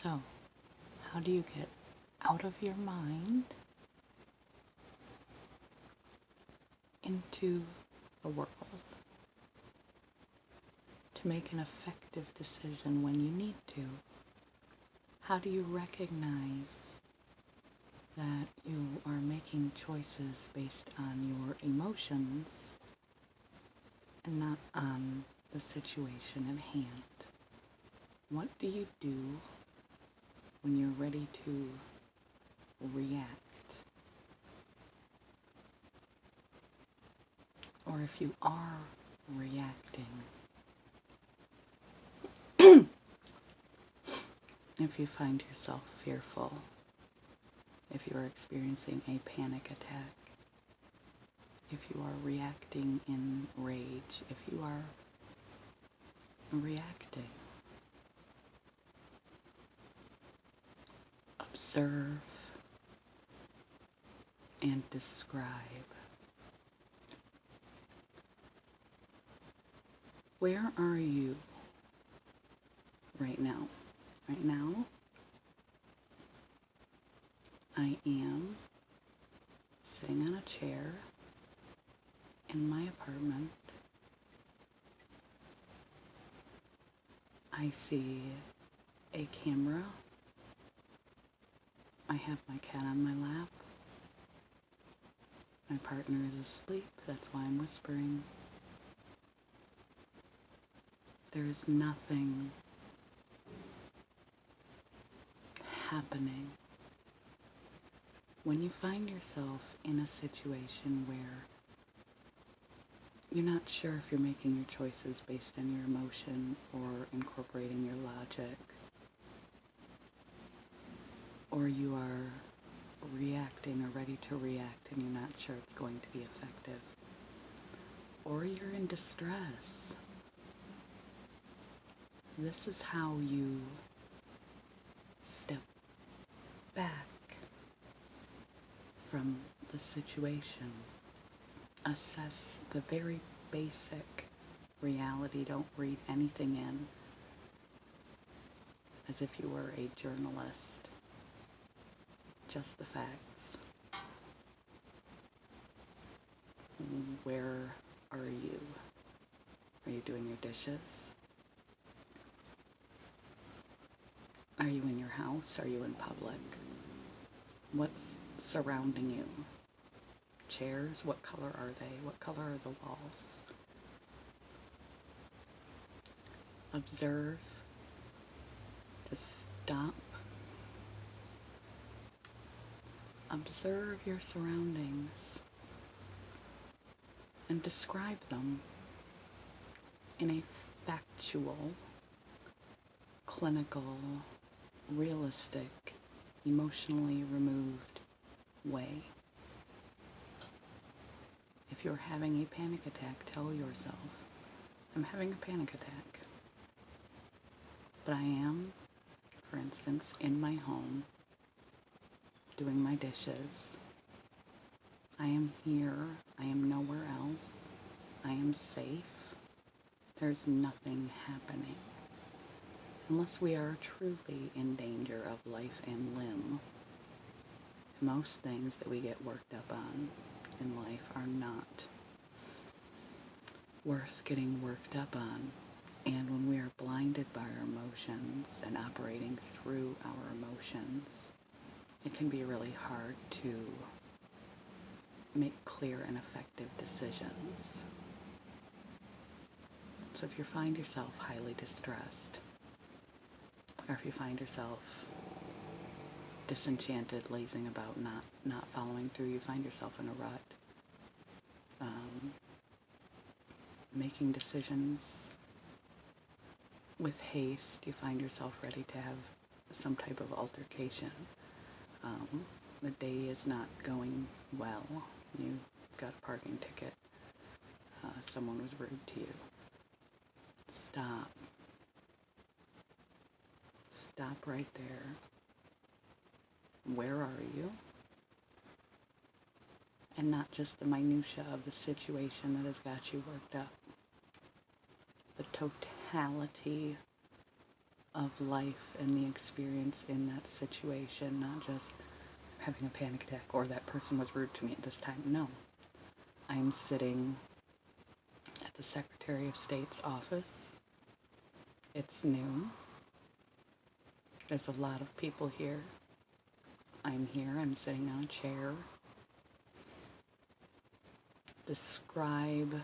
So, how do you get out of your mind into the world to make an effective decision when you need to? How do you recognize that you are making choices based on your emotions and not on the situation at hand? What do you do when you're ready to react? Or if you are reacting, if you find yourself fearful, if you are experiencing a panic attack, if you are reacting in rage, if you are reacting, observe and describe. Where are you right now? Right now, I am sitting on a chair in my apartment. I see a camera. I have my cat on my lap. My partner is asleep, that's why I'm whispering. There is nothing happening. When you find yourself in a situation where you're not sure if you're making your choices based on your emotion or incorporating your logic, or you are reacting or ready to react and you're not sure it's going to be effective, or you're in distress, this is how you step back from the situation. Assess the very basic reality. Don't read anything in as if you were a journalist. Just the facts. Where are you? Are you doing your dishes? Are you in your house? Are you in public? What's surrounding you? Chairs? What color are they? What color are the walls? Observe. Just stop. Observe your surroundings and describe them in a factual, clinical, realistic, emotionally removed way. If you're having a panic attack, tell yourself, I'm having a panic attack. But I am, for instance, in my home, doing my dishes. I am here. I am nowhere else. I am safe. There's nothing happening. Unless we are truly in danger of life and limb, most things that we get worked up on in life are not worth getting worked up on. And when we are blinded by our emotions and operating through our emotions, it can be really hard to make clear and effective decisions. So if you find yourself highly distressed, or if you find yourself disenchanted, lazing about, not following through, you find yourself in a rut, making decisions with haste, you find yourself ready to have some type of altercation. The day is not going well. You got a parking ticket. Someone was rude to you. Stop. Stop right there. Where are you? And not just the minutia of the situation that has got you worked up. The totality of life and the experience in that situation, not just having a panic attack or that person was rude to me at this time. No. I'm sitting at the Secretary of State's office. It's noon. There's a lot of people here. I'm here. I'm sitting on a chair. Describe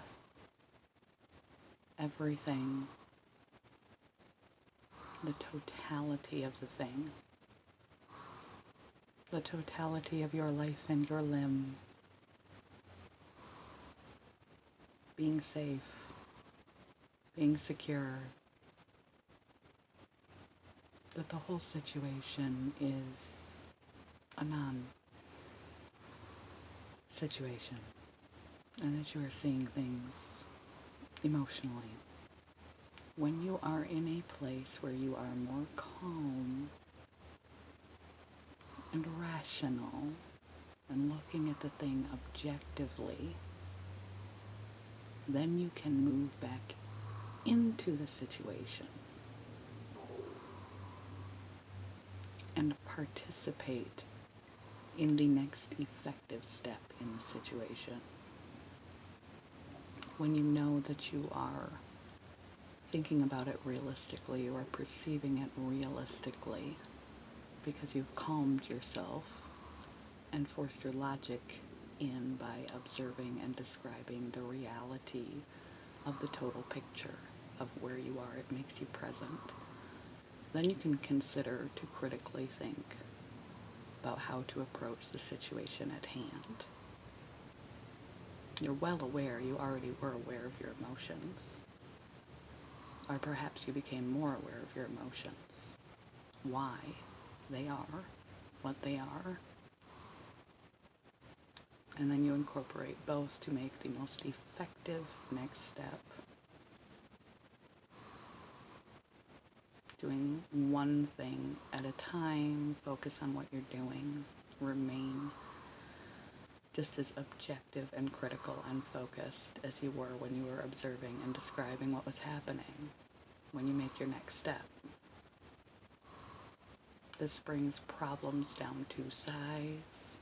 everything, the totality of the thing, the totality of your life and your limb, being safe, being secure, that the whole situation is a non-situation, and that you are seeing things emotionally. When you are in a place where you are more calm and rational and looking at the thing objectively, then you can move back into the situation and participate in the next effective step in the situation. When you know that you are thinking about it realistically or perceiving it realistically because you've calmed yourself and forced your logic in by observing and describing the reality of the total picture of where you are. It makes you present. Then you can consider to critically think about how to approach the situation at hand. You're well aware, you already were aware of your emotions. Or perhaps you became more aware of your emotions. Why they are what they are. And then you incorporate both to make the most effective next step. Doing one thing at a time, focus on what you're doing, remain just as objective and critical and focused as you were when you were observing and describing what was happening when you make your next step. This brings problems down to size.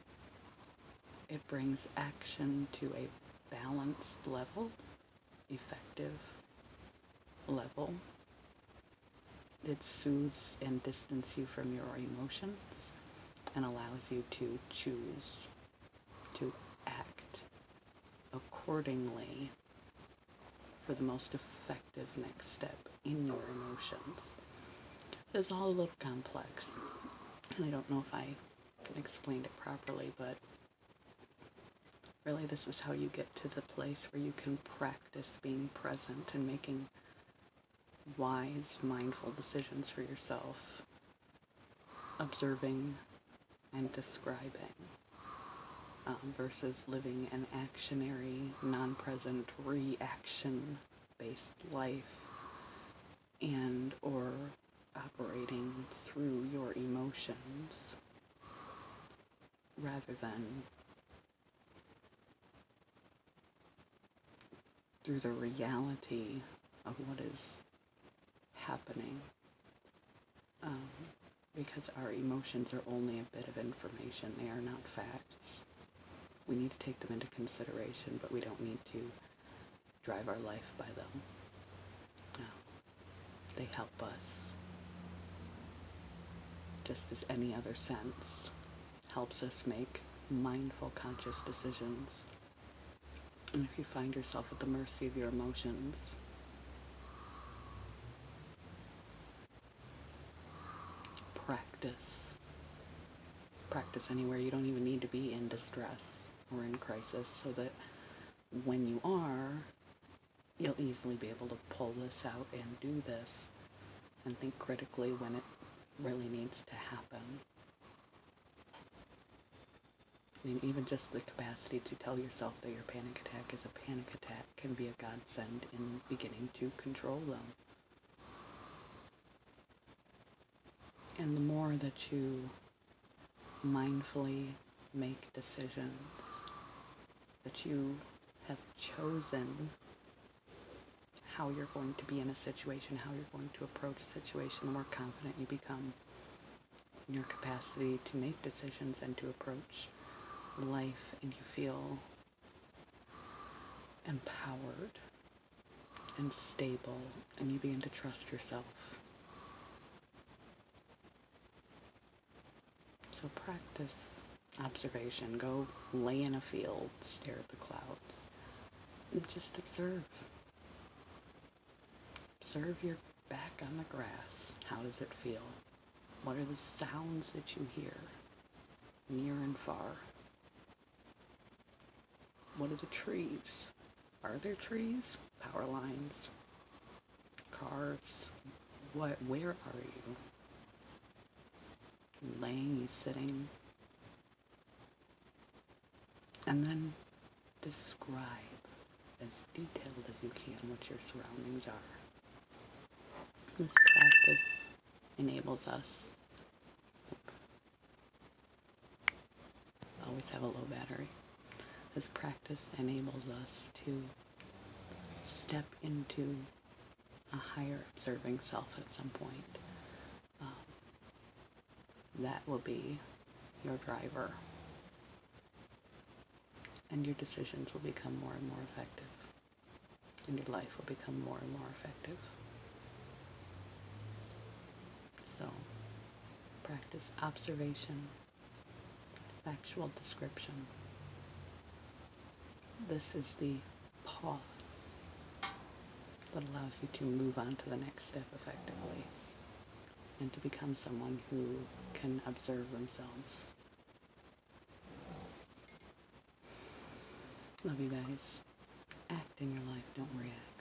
It brings action to a balanced level, effective level. It soothes and distances you from your emotions and allows you to choose to act accordingly for the most effective next step in your emotions. It's all a little complex, and I don't know if I explained it properly, but really this is how you get to the place where you can practice being present and making wise, mindful decisions for yourself, observing and describing, versus living an actionary, non-present, reaction-based life, and or operating through your emotions rather than through the reality of what is happening, because our emotions are only a bit of information. They are not facts. We need to take them into consideration, but we don't need to drive our life by them. They help us, just as any other sense helps us make mindful, conscious decisions. And if you find yourself at the mercy of your emotions, practice anywhere. You don't even need to be in distress or in crisis, so that when you are, you'll easily be able to pull this out and do this and think critically when it really needs to happen. I mean, even just the capacity to tell yourself that your panic attack is a panic attack can be a godsend in beginning to control them. And the more that you mindfully make decisions, that you have chosen how you're going to be in a situation, how you're going to approach a situation, the more confident you become in your capacity to make decisions and to approach life, and you feel empowered and stable, and you begin to trust yourself. So practice observation. Go lay in a field, stare at the clouds, and just observe. Observe your back on the grass. How does it feel? What are the sounds that you hear, near and far? What are the trees? Are there trees? Power lines? Cars? What? Where are you? You laying? You sitting? And then describe as detailed as you can what your surroundings are. This practice enables us. Always have a low battery. This practice enables us to step into a higher observing self at some point. That will be your driver. And your decisions will become more and more effective. And your life will become more and more effective. So, practice observation, factual description. This is the pause that allows you to move on to the next step effectively and to become someone who can observe themselves. Love you guys. Act in your life, don't react.